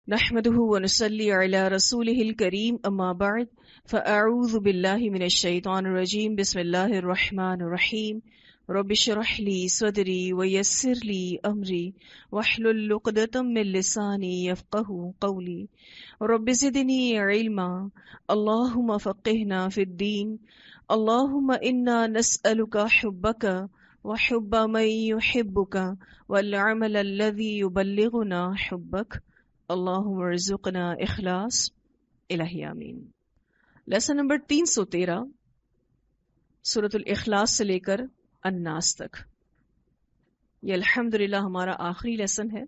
نحمده ونصلي على رسوله الكريم اما بعد فاعوذ بالله من الشيطان الرجيم بسم الله الرحمن الرحيم رب اشرح لي صدري ويسر لي امري واحلل عقدة من لساني يفقهوا قولي رب زدني علما اللهم فقهنا في الدين اللهم انا نسألك حبك وحب من يحبك والعمل الذي يبلغنا حبك اللہم ارزقنا اخلاص الہی آمین۔ لیسن نمبر 313 سورۃ الاخلاص سے لے کر الناس تک۔ یہ الحمدللہ ہمارا آخری لیسن ہے۔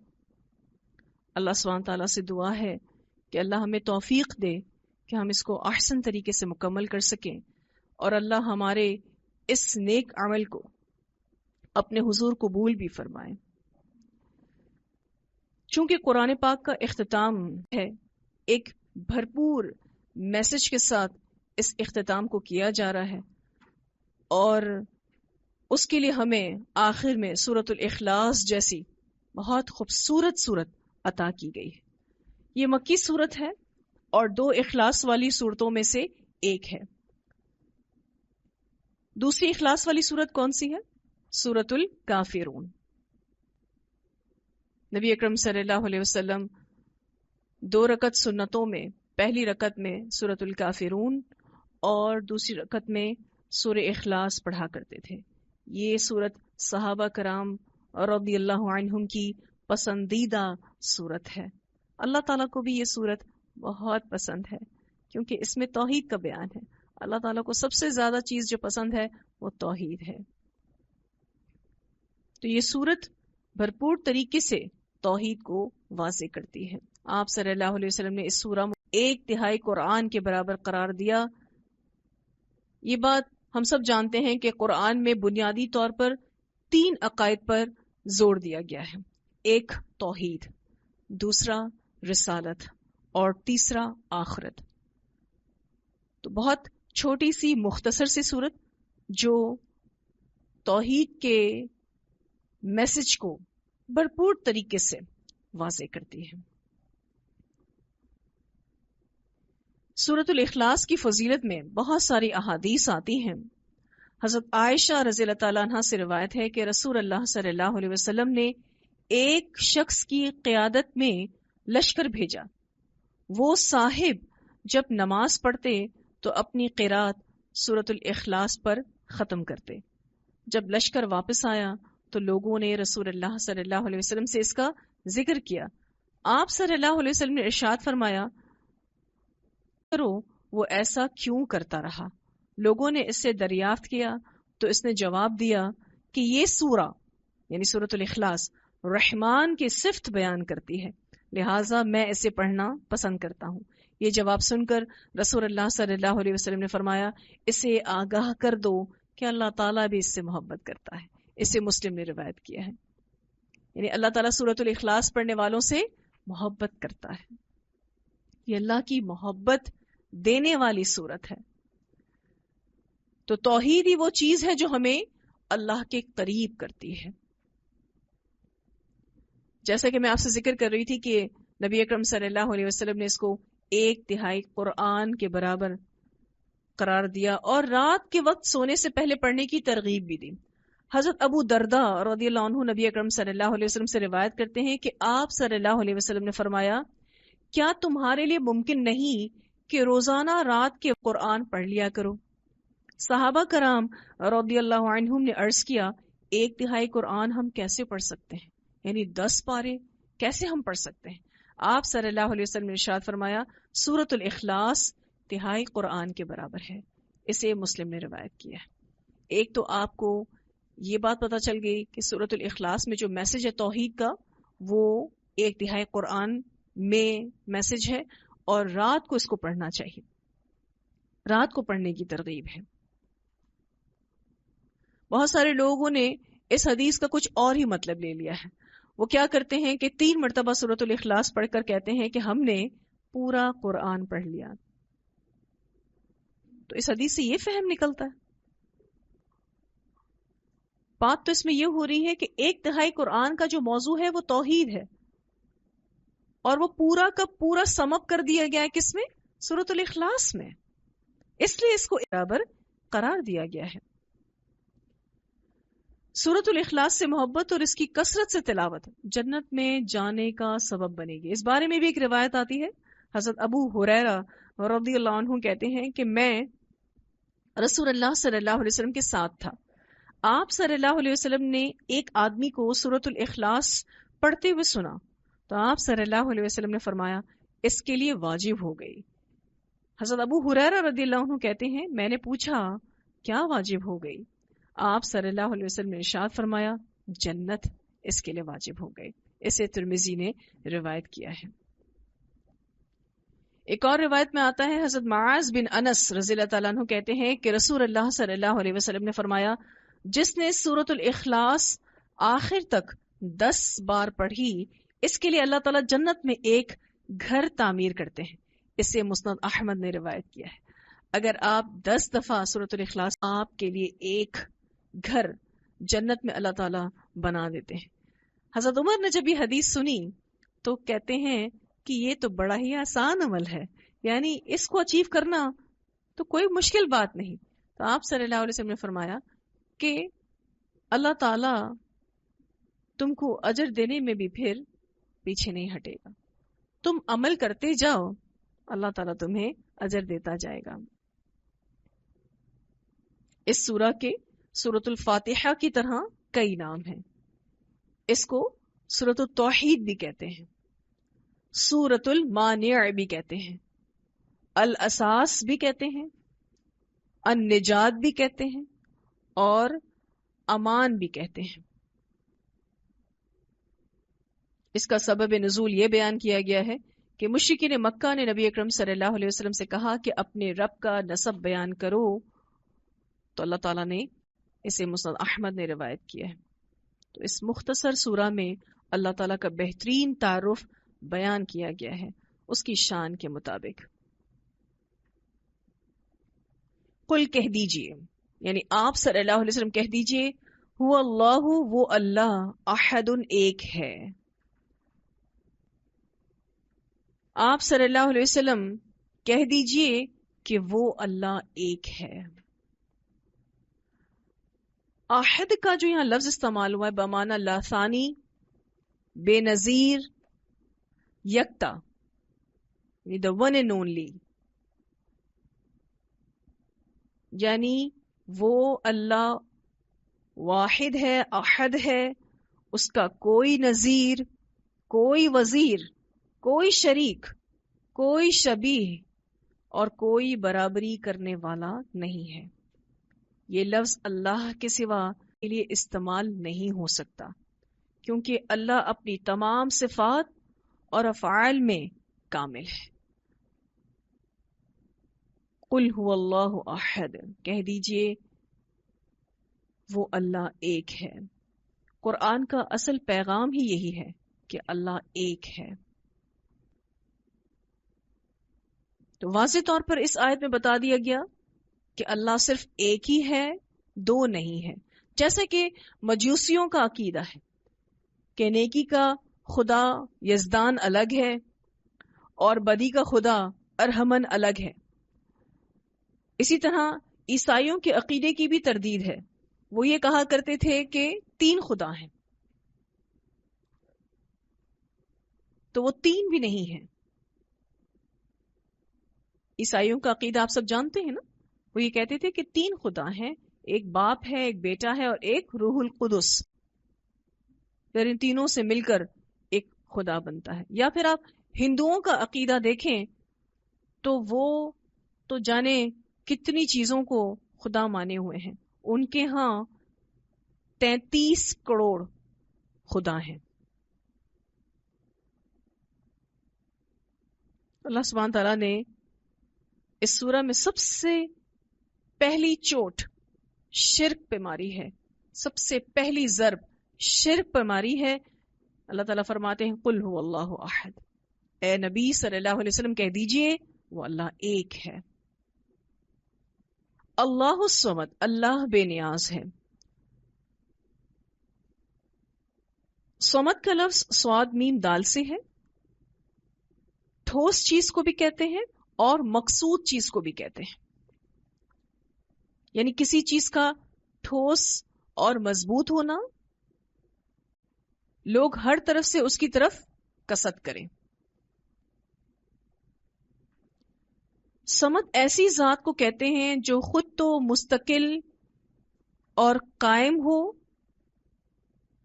اللہ سبحانہ تعالیٰ سے دعا ہے کہ اللہ ہمیں توفیق دے کہ ہم اس کو احسن طریقے سے مکمل کر سکیں، اور اللہ ہمارے اس نیک عمل کو اپنے حضور قبول بھی فرمائے۔ چونکہ قرآن پاک کا اختتام ہے، ایک بھرپور میسج کے ساتھ اس اختتام کو کیا جا رہا ہے، اور اس کے لیے ہمیں آخر میں سورۃ الاخلاص جیسی بہت خوبصورت صورت عطا کی گئی ہے۔ یہ مکی صورت ہے اور 2 اخلاص والی صورتوں میں سے ایک ہے۔ دوسری اخلاص والی صورت کون سی ہے؟ سورۃ الکافرون۔ نبی اکرم صلی اللہ علیہ وسلم 2 رکعت سنتوں میں پہلی رکعت میں سورۃ الکافرون اور دوسری رکعت میں سورہ اخلاص پڑھا کرتے تھے۔ یہ سورت صحابہ کرام رضی اللہ عنہم کی پسندیدہ سورت ہے۔ اللہ تعالیٰ کو بھی یہ سورت بہت پسند ہے، کیونکہ اس میں توحید کا بیان ہے۔ اللہ تعالیٰ کو سب سے زیادہ چیز جو پسند ہے وہ توحید ہے۔ تو یہ سورت بھرپور طریقے سے توحید کو واضح کرتی ہے۔ آپ صلی اللہ علیہ وسلم نے اس سورہ میں 1/3 قرآن کے برابر قرار دیا۔ یہ بات ہم سب جانتے ہیں کہ قرآن میں بنیادی طور پر 3 عقائد پر زور دیا گیا ہے۔ ایک توحید، دوسرا رسالت، اور تیسرا آخرت۔ تو بہت چھوٹی سی مختصر سی سورت جو توحید کے میسج کو بھرپور طریقے سے واضح کرتی ہے۔ سورۃ الاخلاص کی فضیلت میں بہت ساری احادیث آتی ہیں۔ حضرت عائشہ رضی اللہ تعالیٰ عنہ سے روایت ہے کہ رسول اللہ صلی اللہ علیہ وسلم نے ایک شخص کی قیادت میں لشکر بھیجا۔ وہ صاحب جب نماز پڑھتے تو اپنی قرات سورۃ الاخلاص پر ختم کرتے۔ جب لشکر واپس آیا تو لوگوں نے رسول اللہ صلی اللہ علیہ وسلم سے اس کا ذکر کیا۔ آپ صلی اللہ علیہ وسلم نے ارشاد فرمایا، کرو وہ ایسا کیوں کرتا رہا؟ لوگوں نے اس سے دریافت کیا تو اس نے جواب دیا کہ یہ سورہ یعنی سورۃ الاخلاص رحمان کی صفت بیان کرتی ہے، لہٰذا میں اسے پڑھنا پسند کرتا ہوں۔ یہ جواب سن کر رسول اللہ صلی اللہ علیہ وسلم نے فرمایا، اسے آگاہ کر دو کہ اللہ تعالیٰ بھی اس سے محبت کرتا ہے۔ اسے مسلم نے روایت کیا ہے۔ یعنی اللہ تعالیٰ سورۃ الاخلاص پڑھنے والوں سے محبت کرتا ہے۔ یہ اللہ کی محبت دینے والی سورت ہے۔ تو توحید ہی وہ چیز ہے جو ہمیں اللہ کے قریب کرتی ہے۔ جیسا کہ میں آپ سے ذکر کر رہی تھی کہ نبی اکرم صلی اللہ علیہ وسلم نے اس کو 1/3 قرآن کے برابر قرار دیا، اور رات کے وقت سونے سے پہلے پڑھنے کی ترغیب بھی دی۔ حضرت ابو درداء رضی اللہ عنہ نبی اکرم صلی اللہ علیہ وسلم سے روایت کرتے ہیں کہ آپ صلی اللہ علیہ وسلم نے فرمایا، کیا تمہارے لیے ممکن نہیں کہ روزانہ رات کے قرآن پڑھ لیا کرو؟ صحابہ کرام رضی اللہ عنہم نے عرض کیا، 1/3 قرآن ہم کیسے پڑھ سکتے ہیں؟ یعنی 10 پارے کیسے ہم پڑھ سکتے ہیں؟ آپ صلی اللہ علیہ وسلم نے ارشاد فرمایا، سورۃ الاخلاص 1/3 قرآن کے برابر ہے۔ اسے مسلم نے روایت کیا ہے۔ ایک تو آپ کو یہ بات پتہ چل گئی کہ سورۃ الاخلاص میں جو میسج ہے توحید کا، وہ 1/3 قرآن میں میسج ہے، اور رات کو اس کو پڑھنا چاہیے، رات کو پڑھنے کی ترغیب ہے۔ بہت سارے لوگوں نے اس حدیث کا کچھ اور ہی مطلب لے لیا ہے۔ وہ کیا کرتے ہیں کہ 3 مرتبہ سورۃ الاخلاص پڑھ کر کہتے ہیں کہ ہم نے پورا قرآن پڑھ لیا۔ تو اس حدیث سے یہ فہم نکلتا ہے، بات تو اس میں یہ ہو رہی ہے کہ 1/3 قرآن کا جو موضوع ہے وہ توحید ہے، اور وہ پورا کا پورا سم اپ کر دیا گیا ہے کس میں؟ سورۃ الاخلاص میں. اس لیے اس کو برابر قرار دیا گیا ہے. سورۃ الاخلاص سے محبت اور اس کی کثرت سے تلاوت جنت میں جانے کا سبب بنے گی. اس بارے میں بھی ایک روایت آتی ہے. حضرت ابو ہریرہ رضی اللہ عنہ کہتے ہیں کہ میں رسول اللہ صلی اللہ علیہ وسلم کے ساتھ تھا. آپ صلی اللہ علیہ وسلم نے ایک آدمی کو سورۃ الاخلاص پڑھتے ہوئے سنا تو آپ صلی اللہ علیہ وسلم نے فرمایا اس کے لیے واجب ہو گئی. حضرت ابو ہریرہ رضی اللہ عنہ کہتے ہیں میں نے پوچھا کیا واجب ہو گئی؟ آپ صلی اللہ علیہ وسلم نے ارشاد فرمایا جنت اس کے لیے واجب ہو گئی. اسے ترمذی نے روایت کیا ہے. ایک اور روایت میں آتا ہے حضرت معاذ بن انس رضی اللہ تعالیٰ عنہ کہتے ہیں کہ رسول اللہ صلی اللہ علیہ وسلم نے فرمایا جس نے سورۃ الاخلاص آخر تک 10 بار پڑھی اس کے لیے اللہ تعالیٰ جنت میں ایک گھر تعمیر کرتے ہیں. اسے مسند احمد نے روایت کیا ہے. اگر آپ 10 دفعہ سورۃ الاخلاص آپ کے لیے ایک گھر جنت میں اللہ تعالیٰ بنا دیتے ہیں. حضرت عمر نے جب یہ حدیث سنی تو کہتے ہیں کہ یہ تو بڑا ہی آسان عمل ہے، یعنی اس کو اچیو کرنا تو کوئی مشکل بات نہیں. تو آپ صلی اللہ علیہ وسلم نے فرمایا کہ اللہ تعالیٰ تم کو اجر دینے میں بھی پھر پیچھے نہیں ہٹے گا. تم عمل کرتے جاؤ، اللہ تعالیٰ تمہیں اجر دیتا جائے گا. اس سورہ کے سورۃ الفاتحہ کی طرح کئی نام ہیں. اس کو سورۃ التوحید بھی کہتے ہیں، سورۃ المانع بھی کہتے ہیں، الاساس بھی کہتے ہیں، النجات بھی کہتے ہیں اور امان بھی کہتے ہیں. اس کا سبب نزول یہ بیان کیا گیا ہے کہ مشرکین مکہ نے نبی اکرم صلی اللہ علیہ وسلم سے کہا کہ اپنے رب کا نسب بیان کرو، تو اللہ تعالیٰ نے اسے مسند احمد نے روایت کیا ہے. تو اس مختصر سورہ میں اللہ تعالیٰ کا بہترین تعارف بیان کیا گیا ہے اس کی شان کے مطابق. قل کہہ دیجئے، یعنی آپ صلی اللہ علیہ وسلم کہہ دیجئے هو اللہ، وہ اللہ، احد ایک ہے. آپ صلی اللہ علیہ وسلم کہہ دیجئے کہ وہ اللہ ایک ہے. احد کا جو یہاں لفظ استعمال ہوا ہے بمعنی لا ثانی، بے نظیر، یکتا، the one and only، یعنی وہ اللہ واحد ہے، احد ہے، اس کا کوئی نظیر، کوئی وزیر، کوئی شریک، کوئی شبیہ اور کوئی برابری کرنے والا نہیں ہے. یہ لفظ اللہ کے سوا کے لیے استعمال نہیں ہو سکتا کیونکہ اللہ اپنی تمام صفات اور افعال میں کامل ہے. قل هو اللہ احد، کہہ دیجئے وہ اللہ ایک ہے. قرآن کا اصل پیغام ہی یہی ہے کہ اللہ ایک ہے. تو واضح طور پر اس آیت میں بتا دیا گیا کہ اللہ صرف ایک ہی ہے، دو نہیں ہے. جیسا کہ مجوسیوں کا عقیدہ ہے کہ نیکی کا خدا یزدان الگ ہے اور بدی کا خدا ارحمن الگ ہے. اسی طرح عیسائیوں کے عقیدے کی بھی تردید ہے. وہ یہ کہا کرتے تھے کہ 3 خدا ہیں، تو وہ 3 بھی نہیں ہیں. عیسائیوں کا عقیدہ آپ سب جانتے ہیں نا. وہ یہ کہتے تھے کہ 3 خدا ہیں، ایک باپ ہے، ایک بیٹا ہے اور ایک روح القدس. پھر ان تینوں سے مل کر ایک خدا بنتا ہے. یا پھر آپ ہندوؤں کا عقیدہ دیکھیں تو وہ تو جانے کتنی چیزوں کو خدا مانے ہوئے ہیں. ان کے ہاں 33 کروڑ خدا ہیں. اللہ سبحانہ تعالیٰ نے اس سورہ میں سب سے پہلی چوٹ شرک پہ ماری ہے، سب سے پہلی ضرب شرک پہ ماری ہے. اللہ تعالیٰ فرماتے ہیں قل هو اللہ احد، اے نبی صلی اللہ علیہ وسلم کہہ دیجئے وہ اللہ ایک ہے. اللہ الصمد، اللہ بے نیاز ہے. صمد کا لفظ صاد میم دال سے ہے ٹھوس چیز کو بھی کہتے ہیں اور مقصود چیز کو بھی کہتے ہیں. یعنی کسی چیز کا ٹھوس اور مضبوط ہونا، لوگ ہر طرف سے اس کی طرف کسرت کریں. صمد ایسی ذات کو کہتے ہیں جو خود تو مستقل اور قائم ہو،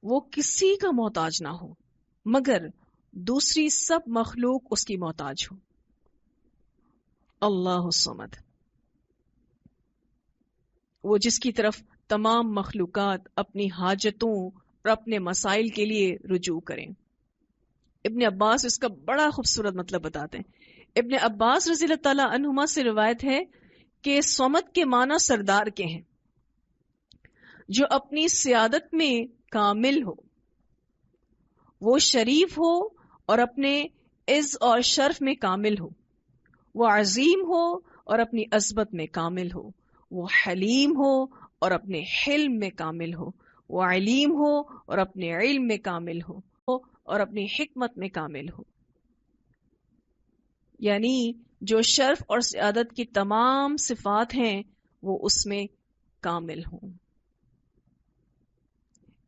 وہ کسی کا محتاج نہ ہو، مگر دوسری سب مخلوق اس کی محتاج ہو. اللہ الصمد، وہ جس کی طرف تمام مخلوقات اپنی حاجتوں اور اپنے مسائل کے لیے رجوع کریں. ابن عباس اس کا بڑا خوبصورت مطلب بتاتے ہیں. ابن عباس رضی اللہ تعالی عنہما سے روایت ہے کہ صمد کے معنی سردار کے ہیں، جو اپنی سیادت میں کامل ہو، وہ شریف ہو اور اپنے عز اور شرف میں کامل ہو، وہ عظیم ہو اور اپنی عظمت میں کامل ہو، وہ حلیم ہو اور اپنے حلم میں کامل ہو، وہ علیم ہو اور اپنے علم میں کامل ہو اور اپنی حکمت میں کامل ہو. یعنی جو شرف اور سعادت کی تمام صفات ہیں وہ اس میں کامل ہوں.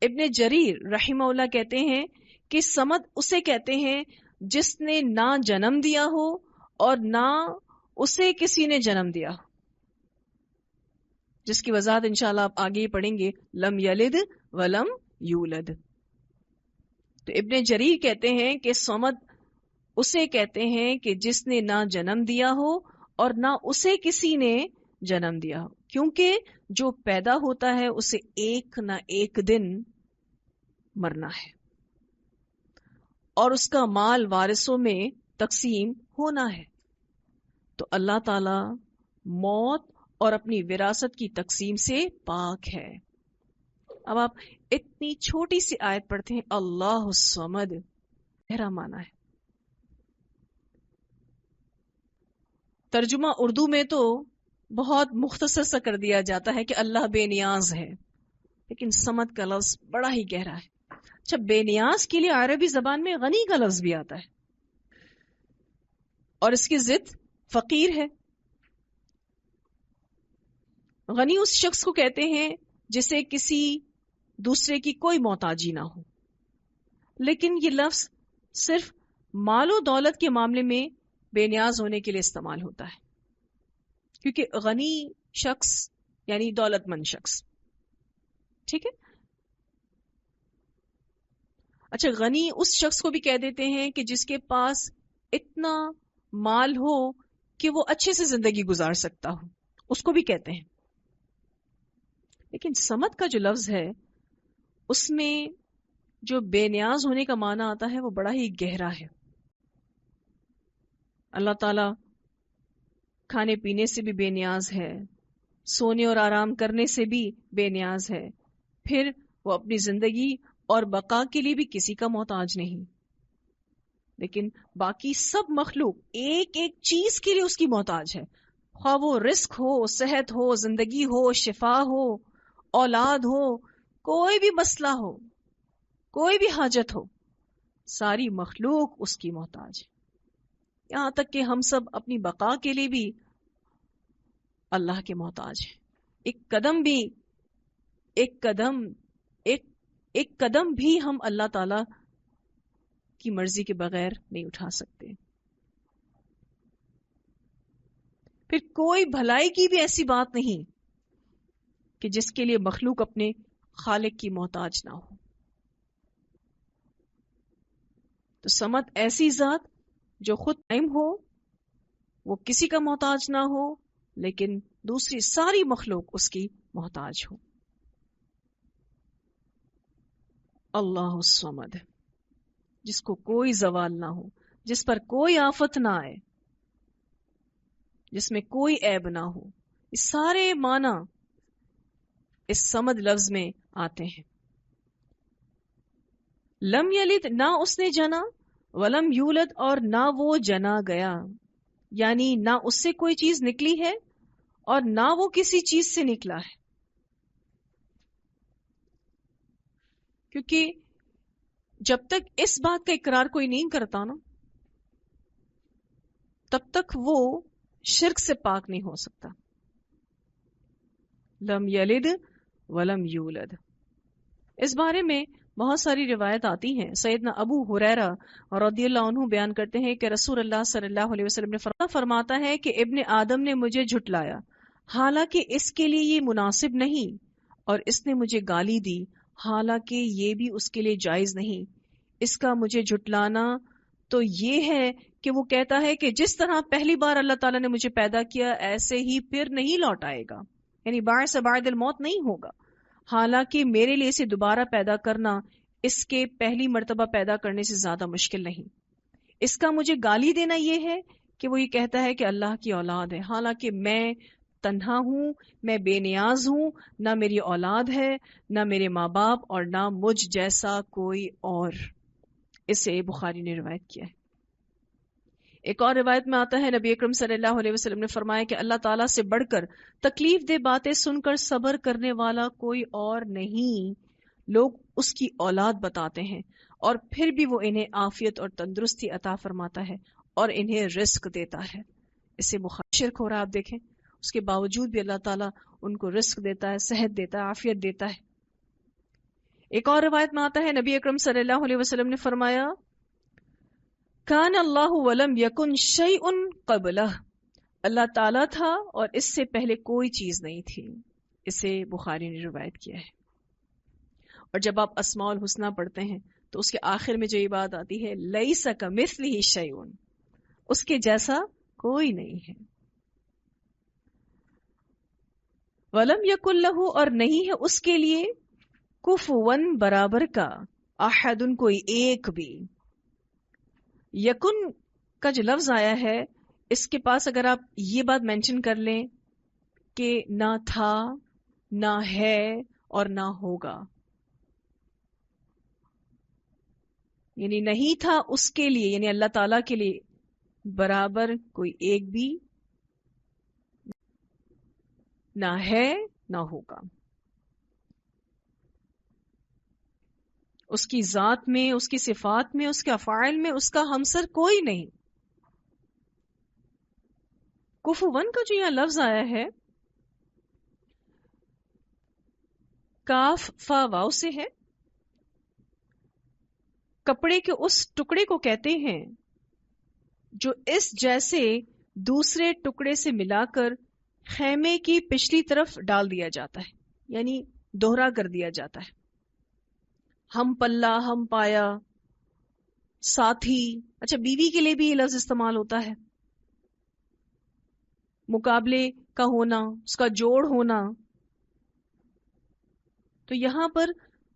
ابن جریر رحمہ اللہ کہتے ہیں کہ صمد اسے کہتے ہیں جس نے نہ جنم دیا ہو اور نہ اسے کسی نے جنم دیا ہو، جس کی وضاحت انشاءاللہ آپ آگے ہی پڑھیں گے. لم یلد ولم یولد. تو ابن جریر کہتے ہیں کہ صمد اسے کہتے ہیں کہ جس نے نہ جنم دیا ہو اور نہ اسے کسی نے جنم دیا ہو، کیونکہ جو پیدا ہوتا ہے اسے ایک نہ ایک دن مرنا ہے اور اس کا مال وارثوں میں تقسیم ہونا ہے. تو اللہ تعالی موت اور اپنی وراثت کی تقسیم سے پاک ہے. اب آپ اتنی چھوٹی سی آیت پڑھتے ہیں، اللہ الصمد، گہرا معنی ہے. ترجمہ اردو میں تو بہت مختصر سا کر دیا جاتا ہے کہ اللہ بے نیاز ہے، لیکن صمد کا لفظ بڑا ہی گہرا ہے. اچھا، بے نیاز کے لیے عربی زبان میں غنی کا لفظ بھی آتا ہے، اور اس کی ضد فقیر ہے. غنی اس شخص کو کہتے ہیں جسے کسی دوسرے کی کوئی محتاجی نہ ہو، لیکن یہ لفظ صرف مال و دولت کے معاملے میں بے نیاز ہونے کے لیے استعمال ہوتا ہے، کیونکہ غنی شخص یعنی دولت مند شخص. ٹھیک ہے. اچھا، غنی اس شخص کو بھی کہہ دیتے ہیں کہ جس کے پاس اتنا مال ہو کہ وہ اچھے سے زندگی گزار سکتا ہو، اس کو بھی کہتے ہیں. لیکن صمد کا جو لفظ ہے اس میں جو بے نیاز ہونے کا معنی آتا ہے وہ بڑا ہی گہرا ہے. اللہ تعالی کھانے پینے سے بھی بے نیاز ہے، سونے اور آرام کرنے سے بھی بے نیاز ہے، پھر وہ اپنی زندگی اور بقا کے لیے بھی کسی کا محتاج نہیں. لیکن باقی سب مخلوق ایک ایک چیز کے لیے اس کی محتاج ہے، خواہ وہ رزق ہو، صحت ہو، زندگی ہو، شفا ہو، اولاد ہو، کوئی بھی مسئلہ ہو، کوئی بھی حاجت ہو، ساری مخلوق اس کی محتاج ہے. یہاں تک کہ ہم سب اپنی بقا کے لیے بھی اللہ کے محتاج ہیں. ایک قدم بھی ہم اللہ تعالی کی مرضی کے بغیر نہیں اٹھا سکتے. پھر کوئی بھلائی کی بھی ایسی بات نہیں کہ جس کے لیے مخلوق اپنے خالق کی محتاج نہ ہو. تو صمد ایسی ذات جو خود قائم ہو، وہ کسی کا محتاج نہ ہو، لیکن دوسری ساری مخلوق اس کی محتاج ہو. اللہ الصمد، جس کو کوئی زوال نہ ہو، جس پر کوئی آفت نہ آئے، جس میں کوئی عیب نہ ہو. یہ سارے معنی اس صمد لفظ میں آتے ہیں. لم یلد، نہ اس نے جنا، ولم یولد، اور نہ وہ جنا گیا، یعنی نہ اس سے کوئی چیز نکلی ہے اور نہ وہ کسی چیز سے نکلا ہے. کیونکہ جب تک اس بات کا اقرار کوئی نہیں کرتا نا تب تک وہ شرک سے پاک نہیں ہو سکتا. لم یلد ولم یولد. اس بارے میں بہت ساری روایت آتی ہیں. سیدنا ابو ہریرہ رضی اللہ عنہ بیان کرتے ہیں کہ رسول اللہ صلی اللہ علیہ وسلم نے فرماتا ہے کہ ابن آدم نے مجھے جھٹلایا حالانکہ اس کے لیے یہ مناسب نہیں، اور اس نے مجھے گالی دی حالانکہ یہ بھی اس کے لیے جائز نہیں. اس کا مجھے جھٹلانا تو یہ ہے کہ وہ کہتا ہے کہ جس طرح پہلی بار اللہ تعالیٰ نے مجھے پیدا کیا ایسے ہی پھر نہیں لوٹ آئے گا، یعنی بعد سے بعد الموت نہیں ہوگا، حالانکہ میرے لیے اسے دوبارہ پیدا کرنا اس کے پہلی مرتبہ پیدا کرنے سے زیادہ مشکل نہیں. اس کا مجھے گالی دینا یہ ہے کہ وہ یہ کہتا ہے کہ اللہ کی اولاد ہے، حالانکہ میں تنہا ہوں، میں بے نیاز ہوں، نہ میری اولاد ہے، نہ میرے ماں باپ، اور نہ مجھ جیسا کوئی اور. اسے بخاری نے روایت کیا ہے. ایک اور روایت میں آتا ہے نبی اکرم صلی اللہ علیہ وسلم نے فرمایا کہ اللہ تعالیٰ سے بڑھ کر تکلیف دہ باتیں سن کر صبر کرنے والا کوئی اور نہیں. لوگ اس کی اولاد بتاتے ہیں اور پھر بھی وہ انہیں عافیت اور تندرستی عطا فرماتا ہے اور انہیں رزق دیتا ہے. اسے بخاری شرک ہو رہا ہے. آپ دیکھیں اس کے باوجود بھی اللہ تعالیٰ ان کو رزق دیتا ہے، صحت دیتا ہے، عافیت دیتا ہے. ایک اور روایت میں آتا ہے نبی اکرم صلی اللہ علیہ وسلم نے فرمایا کان اللہ ولم یکن شیء قبلہ. اللہ تعالیٰ تھا اور اس سے پہلے کوئی چیز نہیں تھی. اسے بخاری نے روایت کیا ہے. اور جب آپ اسماء الحسنی پڑھتے ہیں تو اس کے آخر میں جو یہ بات آتی ہے لیس کمثلہ شیء، اس کے جیسا کوئی نہیں ہے. ولم یکن لہ، اور نہیں ہے اس کے لیے کفوا برابر کا، احد کوئی ایک بھی. یکن کا جو لفظ آیا ہے اس کے پاس اگر آپ یہ بات مینشن کر لیں کہ نہ تھا، نہ ہے اور نہ ہوگا، یعنی نہیں تھا اس کے لیے، یعنی اللہ تعالی کے لیے برابر کوئی ایک بھی نہ ہے نہ ہوگا. اس کی ذات میں، اس کی صفات میں، اس کے افعال میں اس کا ہمسر کوئی نہیں. کفوً کا جو یہاں لفظ آیا ہے کاف فا واو سے ہے. کپڑے کے اس ٹکڑے کو کہتے ہیں جو اس جیسے دوسرے ٹکڑے سے ملا کر خیمے کی پچھلی طرف ڈال دیا جاتا ہے، یعنی دوہرا کر دیا جاتا ہے. ہم پلہ، ہم پایا، ساتھی. اچھا بیوی کے لیے بھی یہ لفظ استعمال ہوتا ہے. مقابلے کا ہونا، اس کا جوڑ ہونا. تو یہاں پر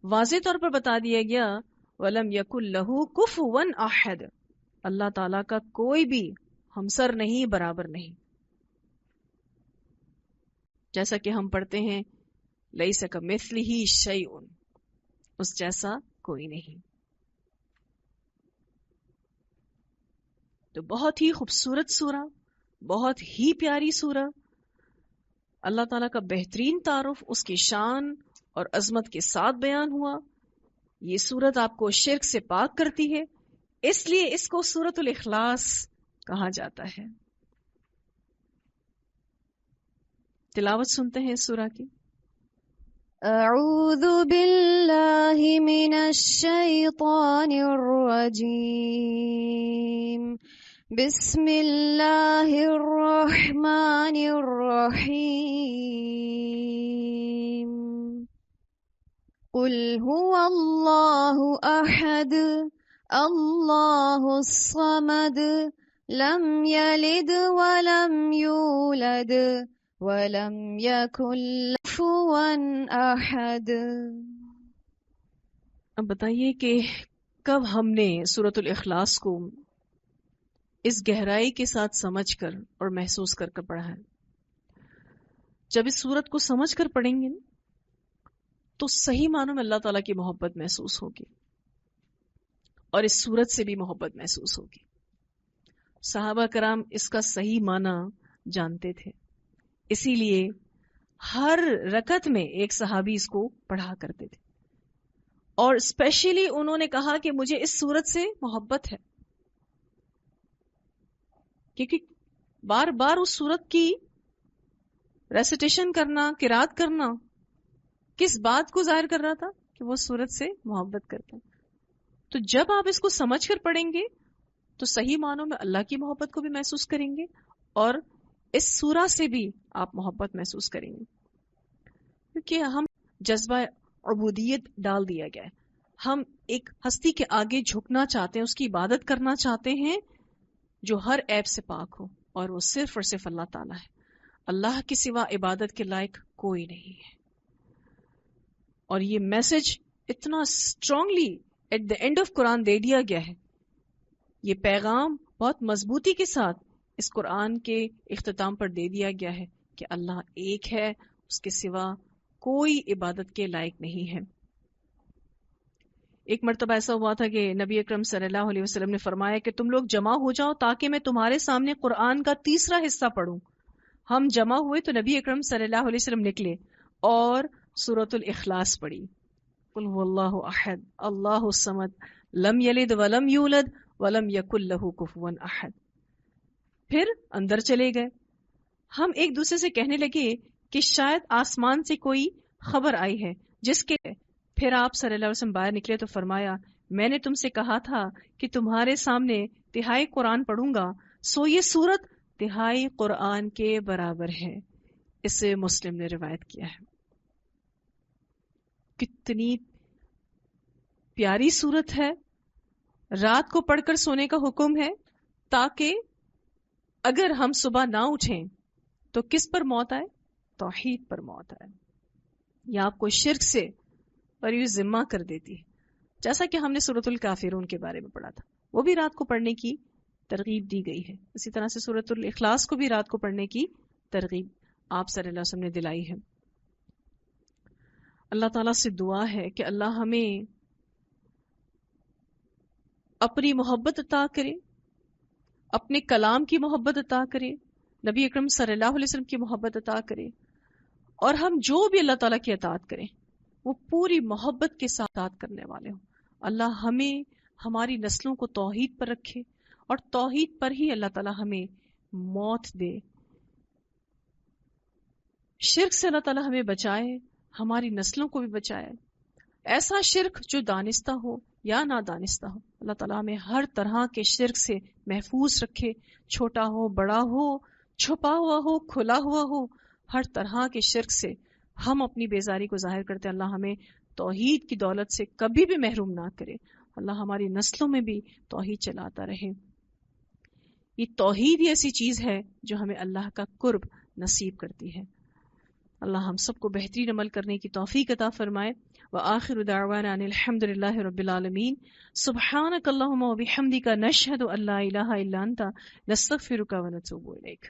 واضح طور پر بتا دیا گیا وَلَمْ يَكُنْ لَهُ كُفُوًا أَحَدٌ، اللہ تعالیٰ کا کوئی بھی ہمسر نہیں، برابر نہیں. جیسا کہ ہم پڑھتے ہیں لَيْسَ كَمِثْلِهِ شَيْءٌ، اس جیسا کوئی نہیں. تو بہت ہی خوبصورت سورہ، بہت ہی پیاری سورہ. اللہ تعالیٰ کا بہترین تعارف اس کی شان اور عظمت کے ساتھ بیان ہوا. یہ سورت آپ کو شرک سے پاک کرتی ہے، اس لیے اس کو سورۃ الاخلاص کہا جاتا ہے. تلاوت سنتے ہیں اس سورہ کی. اعوذ باللہ من الشیطان الرجیم، بسم اللہ الرحمن الرحیم. قل هو اللہ احد اللہ الصمد لم یلد ولم یولد ولم یکن له کفوا احد. اب بتائیے کہ کب ہم نے سورۃ الاخلاص کو اس گہرائی کے ساتھ سمجھ کر اور محسوس کر کر پڑھا ہے. جب اس سورت کو سمجھ کر پڑھیں گے تو صحیح معنوں میں اللہ تعالیٰ کی محبت محسوس ہوگی اور اس سورت سے بھی محبت محسوس ہوگی. صحابہ کرام اس کا صحیح معنی جانتے تھے، اسی لیے ہر رکعت میں ایک صحابی اس کو پڑھا کرتے تھے، اور اسپیشلی انہوں نے کہا کہ مجھے اس سورت سے محبت ہے. کیونکہ بار بار اس سورت کی ریسیٹیشن کرنا، قرات کرنا کس بات کو ظاہر کر رہا تھا کہ وہ سورت سے محبت کرتے ہیں. تو جب آپ اس کو سمجھ کر پڑھیں گے تو صحیح معنوں میں اللہ کی محبت کو بھی محسوس کریں گے اور اس سورہ سے بھی آپ محبت محسوس کریں گے. کیونکہ ہم جذبہ عبودیت ڈال دیا گیا ہے. ہم ایک ہستی کے آگے جھکنا چاہتے ہیں، اس کی عبادت کرنا چاہتے ہیں جو ہر عیب سے پاک ہو، اور وہ صرف اور صرف اللہ تعالیٰ ہے. اللہ کے سوا عبادت کے لائق کوئی نہیں ہے. اور یہ میسج اتنا strongly at the end of قرآن دے دیا گیا ہے. یہ پیغام بہت مضبوطی کے ساتھ اس قرآن کے اختتام پر دے دیا گیا ہے کہ اللہ ایک ہے، اس کے سوا کوئی عبادت کے لائق نہیں ہے. ایک مرتبہ ایسا ہوا تھا کہ نبی اکرم صلی اللہ علیہ وسلم نے فرمایا کہ تم لوگ جمع ہو جاؤ تاکہ میں تمہارے سامنے قرآن کا تیسرا حصہ پڑھوں. ہم جمع ہوئے تو نبی اکرم صلی اللہ علیہ وسلم نکلے اور سورۃ الاخلاص پڑھی. قل هو اللہ احد اللہ الصمد لم یلد ولم یولد ولم یکن لہ کفوا احد. پھر اندر چلے گئے. ہم ایک دوسرے سے کہنے لگے کہ شاید آسمان سے کوئی خبر آئی ہے جس کے. پھر آپ صلی اللہ علیہ وسلم باہر نکلے تو فرمایا میں نے تم سے کہا تھا کہ تمہارے سامنے تہائی قرآن پڑھوں گا، سو یہ سورت تہائی قرآن کے برابر ہے. اسے مسلم نے روایت کیا ہے. کتنی پیاری سورت ہے. رات کو پڑھ کر سونے کا حکم ہے تاکہ اگر ہم صبح نہ اٹھیں تو کس پر موت آئے؟ توحید پر موت آئے. یا آپ کو شرک سے اور یہ ذمہ کر دیتی ہے. جیسا کہ ہم نے سورۃ الکافرون کے بارے میں پڑھا تھا، وہ بھی رات کو پڑھنے کی ترغیب دی گئی ہے. اسی طرح سے سورۃ الاخلاص کو بھی رات کو پڑھنے کی ترغیب آپ صلی اللہ علیہ وسلم نے دلائی ہے. اللہ تعالیٰ سے دعا ہے کہ اللہ ہمیں اپنی محبت عطا کرے، اپنے کلام کی محبت عطا کرے، نبی اکرم صلی اللہ علیہ وسلم کی محبت عطا کرے، اور ہم جو بھی اللہ تعالیٰ کی اطاعت کریں وہ پوری محبت کے ساتھ اطاعت کرنے والے ہوں. اللہ ہمیں ہماری نسلوں کو توحید پر رکھے اور توحید پر ہی اللہ تعالیٰ ہمیں موت دے. شرک سے اللہ تعالیٰ ہمیں بچائے، ہماری نسلوں کو بھی بچائے. ایسا شرک جو دانستہ ہو یا نادانستہ ہو، اللہ تعالیٰ ہمیں ہر طرح کے شرک سے محفوظ رکھے. چھوٹا ہو، بڑا ہو، چھپا ہوا ہو، کھلا ہوا ہو، ہر طرح کے شرک سے ہم اپنی بیزاری کو ظاہر کرتے. اللہ ہمیں توحید کی دولت سے کبھی بھی محروم نہ کرے. اللہ ہماری نسلوں میں بھی توحید چلاتا رہے. یہ توحید ہی ایسی چیز ہے جو ہمیں اللہ کا قرب نصیب کرتی ہے. اللہ ہم سب کو بہترین عمل کرنے کی توفیق عطا فرمائے. وآخر دعوانا ان الحمد للہ رب العالمین. سبحانک اللہم وبحمدک نشہد ان لا الہ الا انت نستغفرک ونتوب الیک.